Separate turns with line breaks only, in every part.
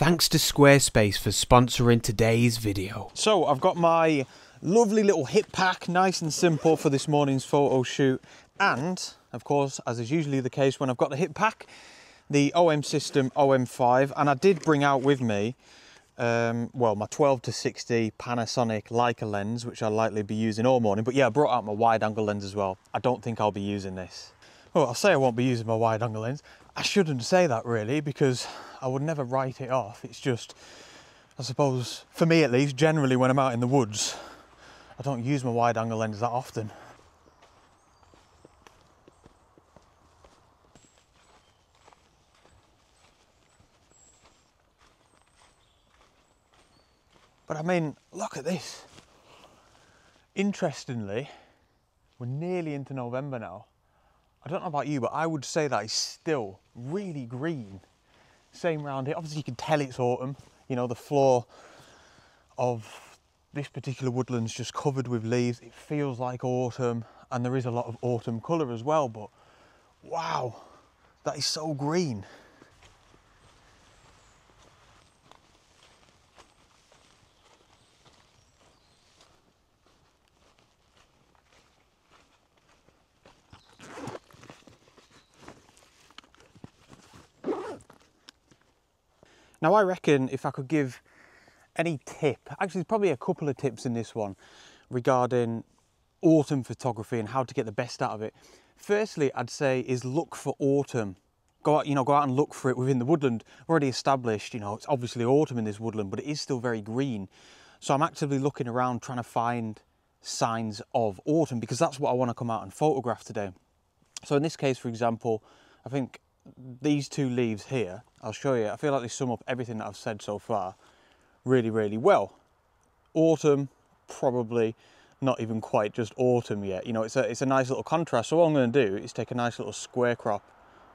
Thanks to Squarespace for sponsoring today's video.
So I've got my lovely little hip pack, nice and simple for this morning's photo shoot. And of course, as is usually the case when I've got the hip pack, the OM System OM5. And I did bring out with me, well, my 12-60 Panasonic Leica lens, which I'll likely be using all morning. But yeah, I brought out my wide angle lens as well. I don't think I'll be using this. Well, I'll say I won't be using my wide angle lens. I shouldn't say that really, because I would never write it off. It's just, I suppose, for me at least, generally when I'm out in the woods, I don't use my wide angle lens that often. But I mean, look at this. Interestingly, we're nearly into November now. I don't know about you, but I would say that it's still really green. Same round here. Obviously you can tell it's autumn. You know, the floor of this particular woodland's just covered with leaves. It feels like autumn, and there is a lot of autumn colour as well, but wow, that is so green. Now I reckon if I could give any tip, actually there's probably a couple of tips in this one regarding autumn photography and how to get the best out of it. Firstly, I'd say is look for autumn. Go out and look for it within the woodland. Already established, you know, it's obviously autumn in this woodland, but it is still very green. So I'm actively looking around trying to find signs of autumn, because that's what I want to come out and photograph today. So in this case, for example, I think these two leaves here, I'll show you, I feel like they sum up everything that I've said so far really, really well. Autumn, probably not even quite just autumn yet. You know, it's a nice little contrast. So what I'm going to do is take a nice little square crop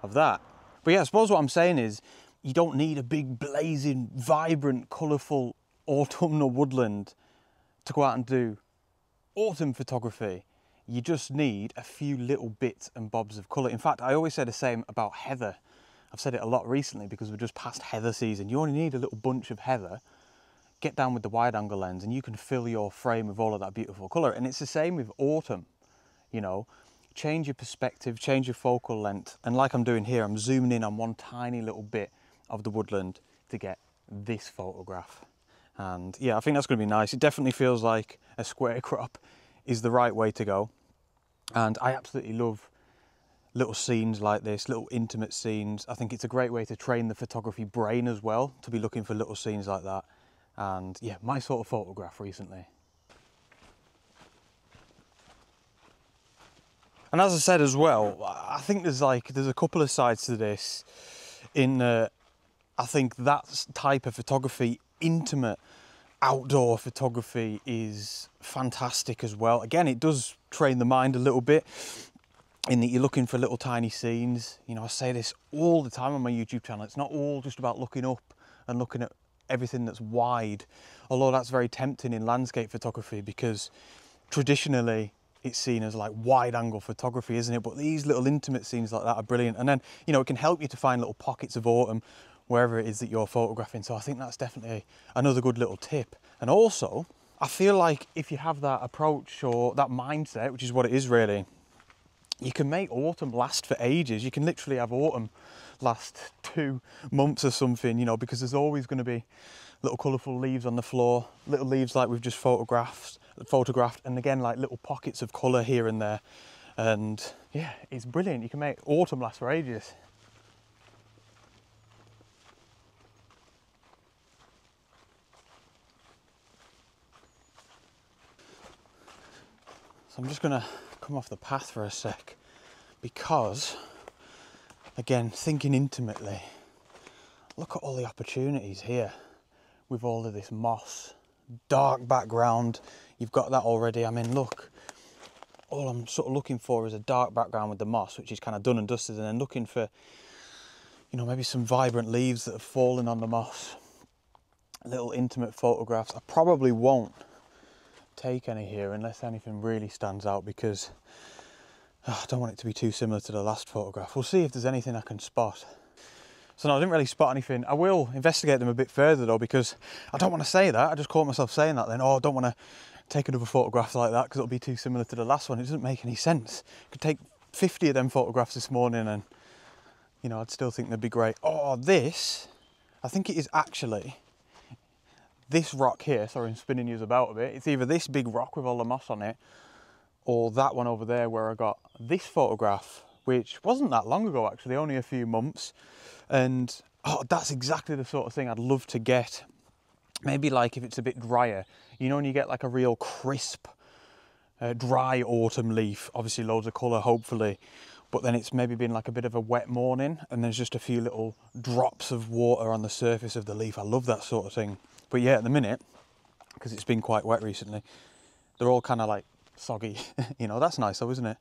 of that. But yeah, I suppose what I'm saying is you don't need a big blazing, vibrant, colourful autumnal woodland to go out and do autumn photography. You just need a few little bits and bobs of colour. In fact, I always say the same about heather. I've said it a lot recently because we're just past heather season. You only need a little bunch of heather, get down with the wide angle lens, and you can fill your frame with all of that beautiful colour. And it's the same with autumn, you know. Change your perspective, change your focal length. And like I'm doing here, I'm zooming in on one tiny little bit of the woodland to get this photograph. And yeah, I think that's going to be nice. It definitely feels like a square crop is the right way to go. And I absolutely love little scenes like this, little intimate scenes. I think it's a great way to train the photography brain as well, to be looking for little scenes like that. And yeah, my sort of photograph recently. And as I said as well, I think there's a couple of sides to this. I think that type of photography, intimate outdoor photography, is fantastic as well. Again, it does train the mind a little bit in that you're looking for little tiny scenes. You know, I say this all the time on my YouTube channel. It's not all just about looking up and looking at everything that's wide, although that's very tempting in landscape photography because traditionally it's seen as like wide angle photography, isn't it? But these little intimate scenes like that are brilliant. And then, you know, it can help you to find little pockets of autumn wherever it is that you're photographing. So I think that's definitely another good little tip. And also, I feel like if you have that approach or that mindset, which is what it is really, you can make autumn last for ages. You can literally have autumn last 2 months or something, you know, because there's always going to be little colourful leaves on the floor, little leaves like we've just photographed, and again, like little pockets of colour here and there. And yeah, it's brilliant. You can make autumn last for ages. So I'm just going to come off the path for a sec because, again, thinking intimately, look at all the opportunities here with all of this moss. Dark background, you've got that already. I mean, look, all I'm sort of looking for is a dark background with the moss, which is kind of done and dusted, and then looking for, you know, maybe some vibrant leaves that have fallen on the moss. Little intimate photographs. I probably won't take any here unless anything really stands out because I don't want it to be too similar to the last photograph. We'll see if there's anything I can spot. So no, I didn't really spot anything. I will investigate them a bit further though, because I don't want to say that. I just caught myself saying that then. Oh, I don't want to take another photograph like that because it'll be too similar to the last one. It doesn't make any sense. Could take 50 of them photographs this morning and, you know, I'd still think they'd be great. Oh, this, I think it is actually this rock here. Sorry, I'm spinning you about a bit. It's either this big rock with all the moss on it or that one over there where I got this photograph, which wasn't that long ago actually, only a few months. And oh, that's exactly the sort of thing I'd love to get. Maybe like if it's a bit drier, you know, when you get like a real crisp, dry autumn leaf, obviously loads of colour hopefully, but then it's maybe been like a bit of a wet morning and there's just a few little drops of water on the surface of the leaf. I love that sort of thing. But yeah, at the minute, because it's been quite wet recently, they're all kind of like soggy. You know, that's nice though, isn't it?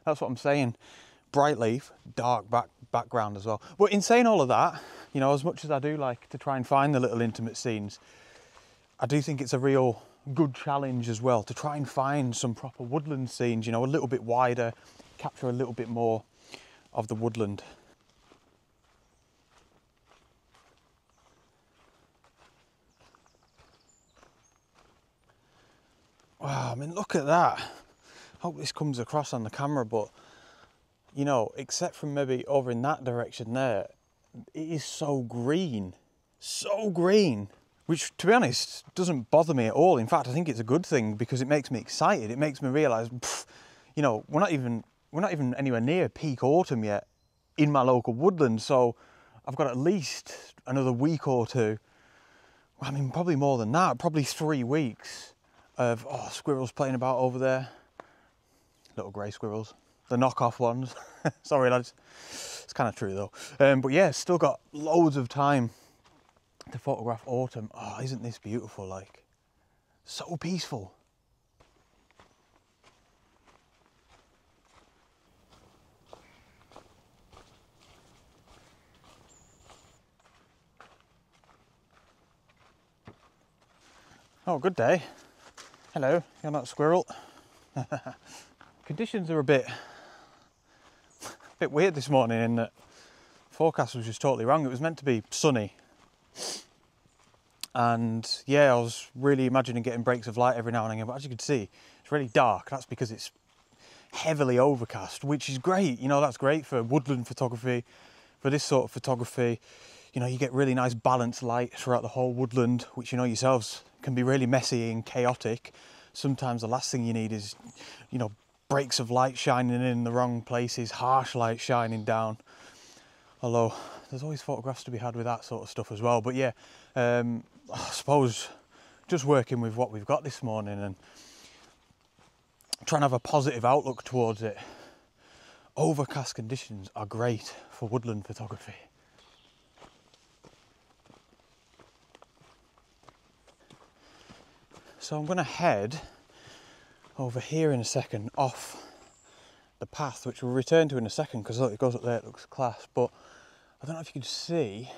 That's what I'm saying. Bright leaf, dark background as well. But in saying all of that, you know, as much as I do like to try and find the little intimate scenes, I do think it's a real good challenge as well to try and find some proper woodland scenes, you know, a little bit wider, capture a little bit more of the woodland. Wow, I mean, look at that. Hope this comes across on the camera, but you know, except from maybe over in that direction there, it is so green, which to be honest, doesn't bother me at all. In fact, I think it's a good thing because it makes me excited. It makes me realise, you know, we're not even anywhere near peak autumn yet in my local woodland. So I've got at least another week or two. I mean, probably more than that, probably 3 weeks of, oh, squirrels playing about over there. Little grey squirrels. The knockoff ones. Sorry lads, it's kind of true though. But yeah, still got loads of time to photograph autumn. Oh, isn't this beautiful? Like, so peaceful. Oh, good day. Hello, you're not a squirrel. Conditions are a bit weird this morning in that forecast was just totally wrong. It was meant to be sunny, and yeah, I was really imagining getting breaks of light every now and again, but as you can see, it's really dark. That's because it's heavily overcast, which is great. You know, that's great for woodland photography, for this sort of photography. You know, you get really nice balanced light throughout the whole woodland, which, you know yourselves, can be really messy and chaotic. Sometimes the last thing you need is, you know, breaks of light shining in the wrong places, harsh light shining down. Although there's always photographs to be had with that sort of stuff as well. But yeah, I suppose just working with what we've got this morning and trying to have a positive outlook towards it. Overcast conditions are great for woodland photography. So I'm going to head over here in a second off the path, which we'll return to in a second because look, it goes up there, it looks class. But I don't know if you can see,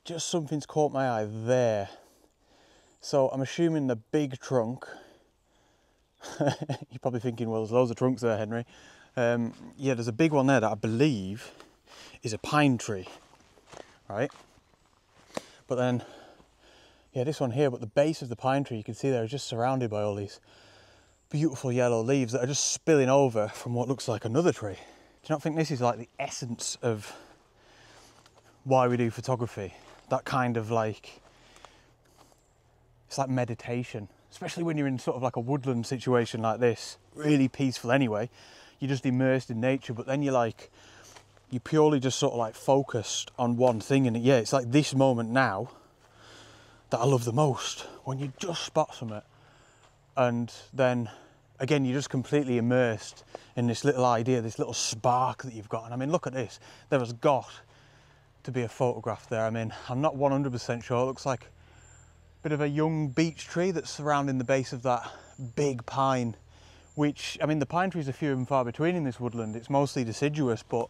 just something's caught my eye there. So I'm assuming the big trunk, you're probably thinking, well, there's loads of trunks there, Henry. Yeah, there's a big one there that I believe is a pine tree, right? But then, yeah, this one here, but the base of the pine tree, you can see there, is just surrounded by all these beautiful yellow leaves that are just spilling over from what looks like another tree. Do you not think this is like the essence of why we do photography? That kind of like, it's like meditation, especially when you're in sort of like a woodland situation like this. Really peaceful anyway. You're just immersed in nature, but then you're purely just sort of like focused on one thing. And yeah, it's like this moment now that I love the most, when you just spot something and then again you're just completely immersed in this little idea, this little spark that you've got. And I mean, look at this, there has got to be a photograph there. I mean, I'm not 100% sure. It looks like a bit of a young beech tree that's surrounding the base of that big pine, which, I mean, the pine trees are few and far between in this woodland. It's mostly deciduous, but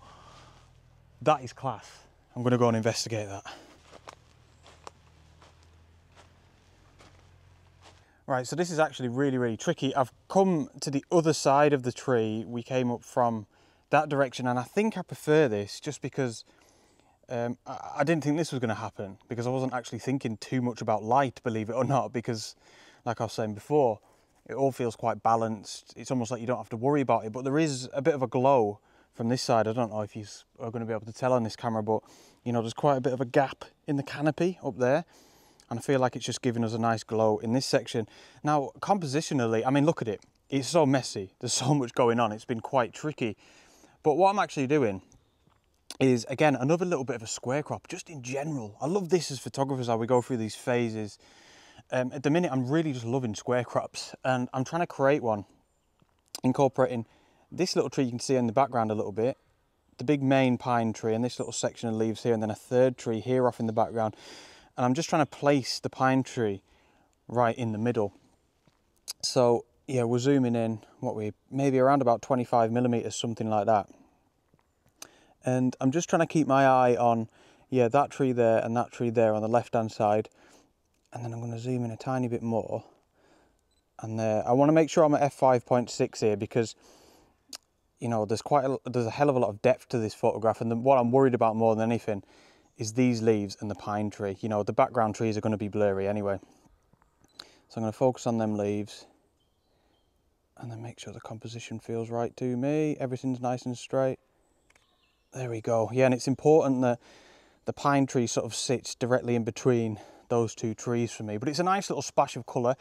that is class. I'm going to go and investigate that. Right, so this is actually really, really tricky. I've come to the other side of the tree. We came up from that direction, and I think I prefer this just because I didn't think this was going to happen because I wasn't actually thinking too much about light, believe it or not, because like I was saying before, it all feels quite balanced. It's almost like you don't have to worry about it, but there is a bit of a glow from this side. I don't know if you are going to be able to tell on this camera, but you know, there's quite a bit of a gap in the canopy up there, and I feel like it's just giving us a nice glow in this section. Now, compositionally, I mean, look at it. It's so messy. There's so much going on. It's been quite tricky. But what I'm actually doing is, again, another little bit of a square crop, just in general. I love this as photographers, how we go through these phases. At the minute, I'm really just loving square crops, and I'm trying to create one, incorporating this little tree you can see in the background a little bit, the big main pine tree, and this little section of leaves here, and then a third tree here off in the background. And I'm just trying to place the pine tree right in the middle. So yeah, we're zooming in, maybe around about 25 millimeters, something like that. And I'm just trying to keep my eye on, yeah, that tree there and that tree there on the left-hand side. And then I'm going to zoom in a tiny bit more. And there, I want to make sure I'm at f5.6 here because, you know, there's a hell of a lot of depth to this photograph. And what I'm worried about more than anything is these leaves and the pine tree. You know, the background trees are going to be blurry anyway. So I'm going to focus on them leaves. And then make sure the composition feels right to me. Everything's nice and straight. There we go. Yeah, and it's important that the pine tree sort of sits directly in between those two trees for me. But it's a nice little splash of colour.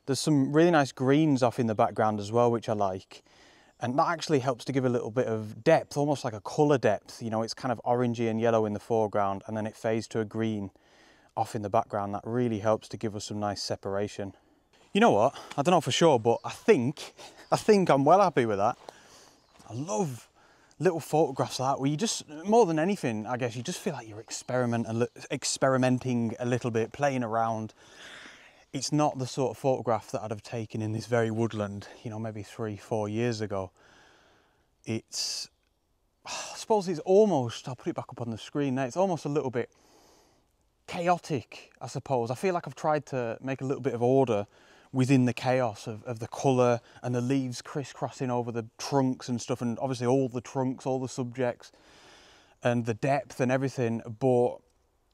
There's some really nice greens off in the background as well, which I like. And that actually helps to give a little bit of depth, almost like a colour depth. You know, it's kind of orangey and yellow in the foreground, and then it fades to a green off in the background. That really helps to give us some nice separation. You know what? I don't know for sure, but I think I'm well happy with that. I love little photographs like that, where you just, more than anything, I guess, you just feel like you're experimenting a little bit, playing around. It's not the sort of photograph that I'd have taken in this very woodland, you know, maybe 3-4 years ago. It's, I suppose it's almost, I'll put it back up on the screen now, it's almost a little bit chaotic, I suppose. I feel like I've tried to make a little bit of order within the chaos of the colour and the leaves crisscrossing over the trunks and stuff, and obviously all the trunks, all the subjects, and the depth and everything. But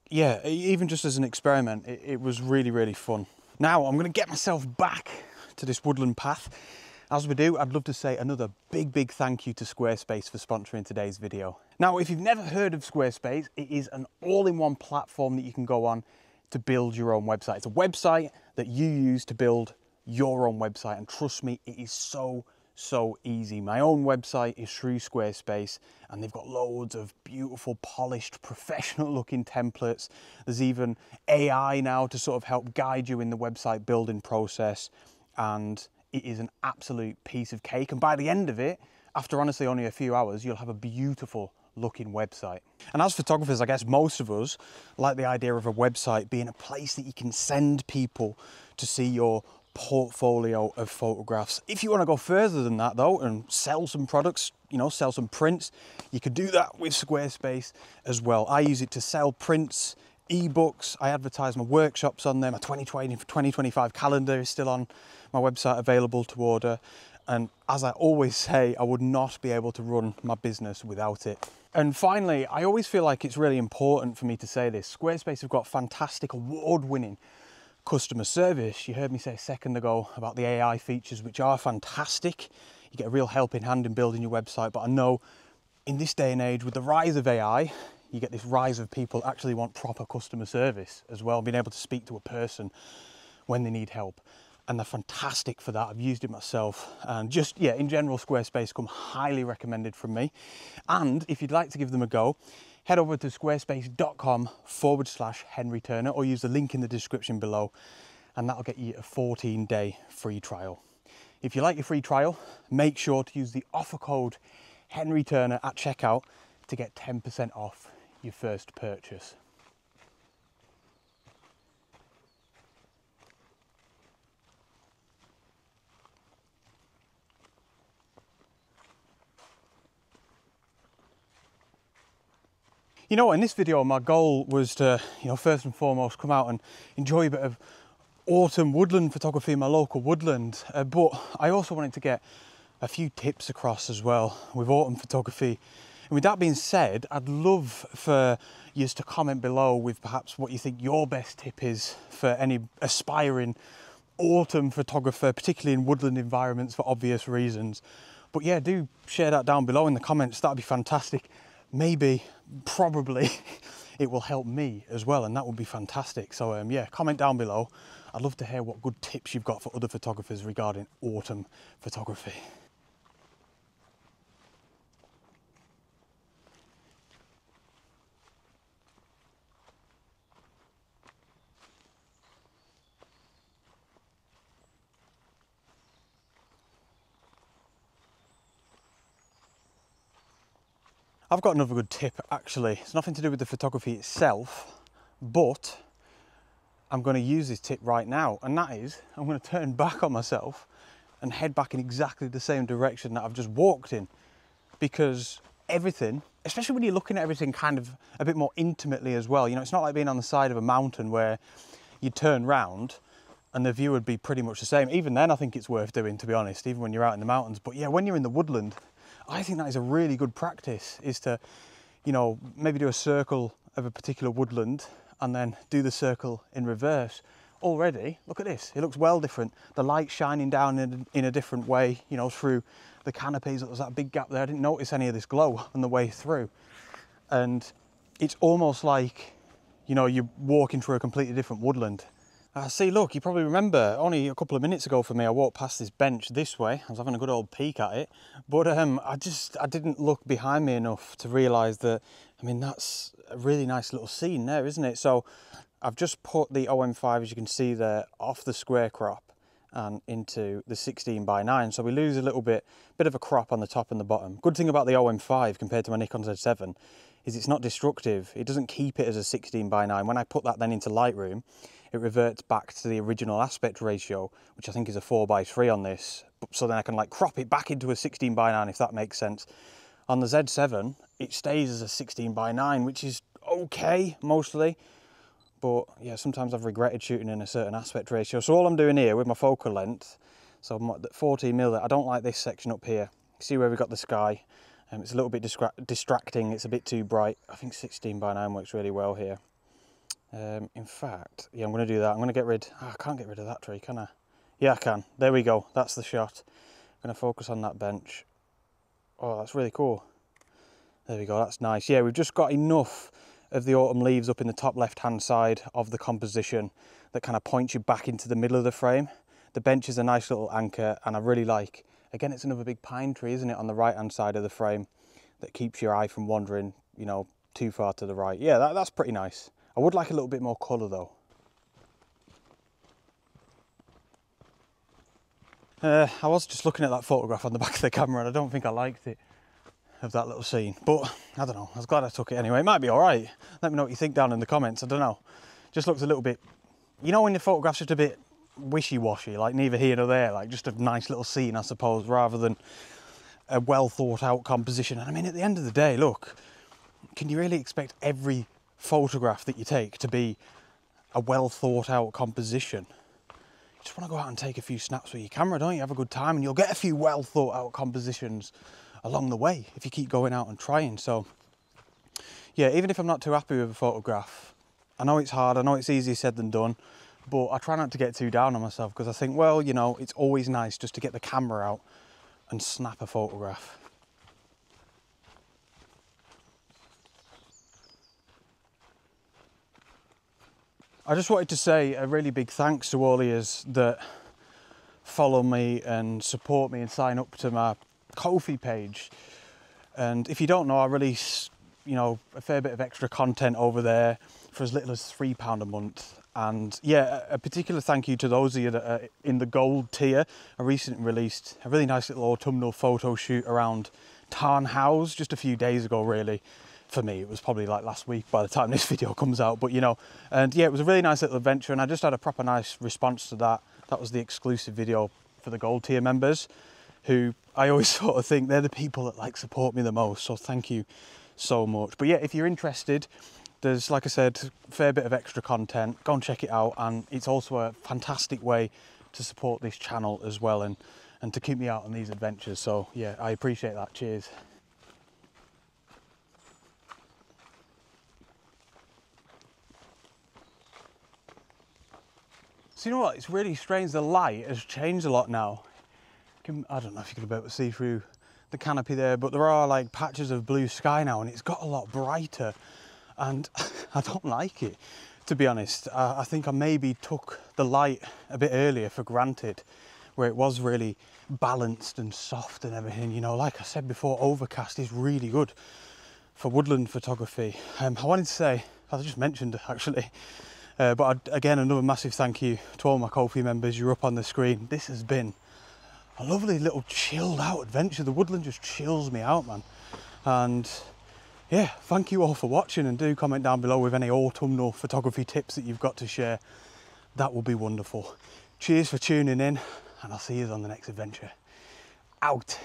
yeah, even just as an experiment, it was really, really fun. Now I'm going to get myself back to this woodland path. As we do, I'd love to say another big thank you to Squarespace for sponsoring today's video. Now, if you've never heard of Squarespace, it is an all-in-one platform that you can go on to build your own website. It's a website that you use to build your own website, and trust me, it is so easy. My own website is through Squarespace, and they've got loads of beautiful, polished, professional looking templates. There's even AI now to sort of help guide you in the website building process, and it is an absolute piece of cake. And by the end of it, after honestly only a few hours, you'll have a beautiful looking website. And as photographers, I guess most of us like the idea of a website being a place that you can send people to see your portfolio of photographs. If you want to go further than that though and sell some products, you know, sell some prints, you could do that with Squarespace as well. I use it to sell prints, ebooks. I advertise my workshops on there. My 2025 calendar is still on my website, available to order. And as I always say, I would not be able to run my business without it. And finally, I always feel like it's really important for me to say this. Squarespace have got fantastic award-winning customer service. You heard me say a second ago about the AI features, which are fantastic. You get a real helping hand in building your website. But I know in this day and age, with the rise of AI, you get this rise of people actually want proper customer service as well, being able to speak to a person when they need help. And they're fantastic for that. I've used it myself, and just, yeah, in general, Squarespace come highly recommended from me. And if you'd like to give them a go, head over to squarespace.com/Henry Turner, or use the link in the description below, and that'll get you a 14-day free trial. If you like your free trial, make sure to use the offer code Henry Turner at checkout to get 10% off your first purchase. You know, in this video, my goal was to, you know, first and foremost, come out and enjoy a bit of autumn woodland photography in my local woodland. But I also wanted to get a few tips across as well with autumn photography And with that being said, I'd love for you to comment below with perhaps what you think your best tip is for any aspiring autumn photographer, particularly in woodland environments for obvious reasons. But yeah, do share that down below in the comments. That'd be fantastic. Maybe, probably, it will help me as well, and that would be fantastic. So yeah, comment down below. I'd love to hear what good tips you've got for other photographers regarding autumn photography. I've got another good tip actually. It's nothing to do with the photography itself, but I'm going to use this tip right now, and that is I'm going to turn back on myself and head back in exactly the same direction that I've just walked in, because everything, especially when you're looking at everything kind of a bit more intimately as well, you know, it's not like being on the side of a mountain where you turn round and the view would be pretty much the same. Even then I think it's worth doing, to be honest, even when you're out in the mountains. But yeah, when you're in the woodland, I think that is a really good practice, is to, you know, maybe do a circle of a particular woodland and then do the circle in reverse. Already, look at this, it looks well different. The light shining down in a different way, you know, through the canopies. There's that big gap there. I didn't notice any of this glow on the way through. And it's almost like, you know, you're walking through a completely different woodland. See, look, you probably remember only a couple of minutes ago for me, I walked past this bench this way. I was having a good old peek at it, but I didn't look behind me enough to realise that, I mean, that's a really nice little scene there, isn't it? So I've just put the OM5, as you can see there, off the square crop and into the 16:9. So we lose a little bit of a crop on the top and the bottom. Good thing about the OM5 compared to my Nikon Z7 is it's not destructive. It doesn't keep it as a 16:9. When I put that then into Lightroom, it reverts back to the original aspect ratio, which I think is a 4:3 on this. So then I can like crop it back into a 16:9, if that makes sense. On the Z7, it stays as a 16:9, which is okay mostly. But yeah, sometimes I've regretted shooting in a certain aspect ratio. So all I'm doing here with my focal length, so I'm at 14mm, I don't like this section up here. See where we've got the sky? It's a little bit distracting, it's a bit too bright. I think 16:9 works really well here. In fact, yeah, I'm going to do that. I'm going to get rid, I can't get rid of that tree, can I? Yeah, I can. There we go. That's the shot. I'm going to focus on that bench. Oh, that's really cool. There we go. That's nice. Yeah, we've just got enough of the autumn leaves up in the top left-hand side of the composition that kind of points you back into the middle of the frame. The bench is a nice little anchor, and I really like, again, it's another big pine tree, isn't it, on the right-hand side of the frame that keeps your eye from wandering, you know, too far to the right. Yeah, that's pretty nice. I would like a little bit more colour though. I was just looking at that photograph on the back of the camera and I don't think I liked it, of that little scene. But I don't know, I was glad I took it anyway. It might be alright. Let me know what you think down in the comments. I don't know. Just looks a little bit, you know when the photograph's just a bit wishy-washy, like neither here nor there, like just a nice little scene, I suppose, rather than a well thought out composition. And I mean, at the end of the day, look, can you really expect every photograph that you take to be a well thought out composition? You just want to go out and take a few snaps with your camera, don't you? Have a good time and you'll get a few well thought out compositions along the way if you keep going out and trying. So yeah, even if I'm not too happy with a photograph, I know it's hard, I know it's easier said than done, but I try not to get too down on myself, because I think, well, you know, it's always nice just to get the camera out and snap a photograph. I just wanted to say a really big thanks to all of yous that follow me and support me and sign up to my Ko-fi page. And if you don't know, I release, you know, a fair bit of extra content over there for as little as £3 a month. And yeah, a particular thank you to those of you that are in the gold tier. I recently released a really nice little autumnal photo shoot around Tarn House just a few days ago, really. For me, it was probably like last week by the time this video comes out, but you know, and yeah, it was a really nice little adventure and I just had a proper nice response to that. That was the exclusive video for the gold tier members, who I always sort of think they're the people that like support me the most, so thank you so much. But yeah, if you're interested, there's, like I said, a fair bit of extra content. Go and check it out, and it's also a fantastic way to support this channel as well, and to keep me out on these adventures. So yeah, I appreciate that. Cheers. So you know what, it's really strange, the light has changed a lot now. I don't know if you could be able to see through the canopy there, but there are like patches of blue sky now and it's got a lot brighter, and I don't like it, to be honest. I think I maybe took the light a bit earlier for granted, where it was really balanced and soft and everything. You know, like I said before, overcast is really good for woodland photography. I wanted to say, as I just mentioned actually, again, another massive thank you to all my Ko-fi members. You're up on the screen. This has been a lovely little chilled out adventure. The woodland just chills me out, man. And yeah, thank you all for watching, and do comment down below with any autumnal photography tips that you've got to share. That will be wonderful. Cheers for tuning in, and I'll see you on the next adventure. Out.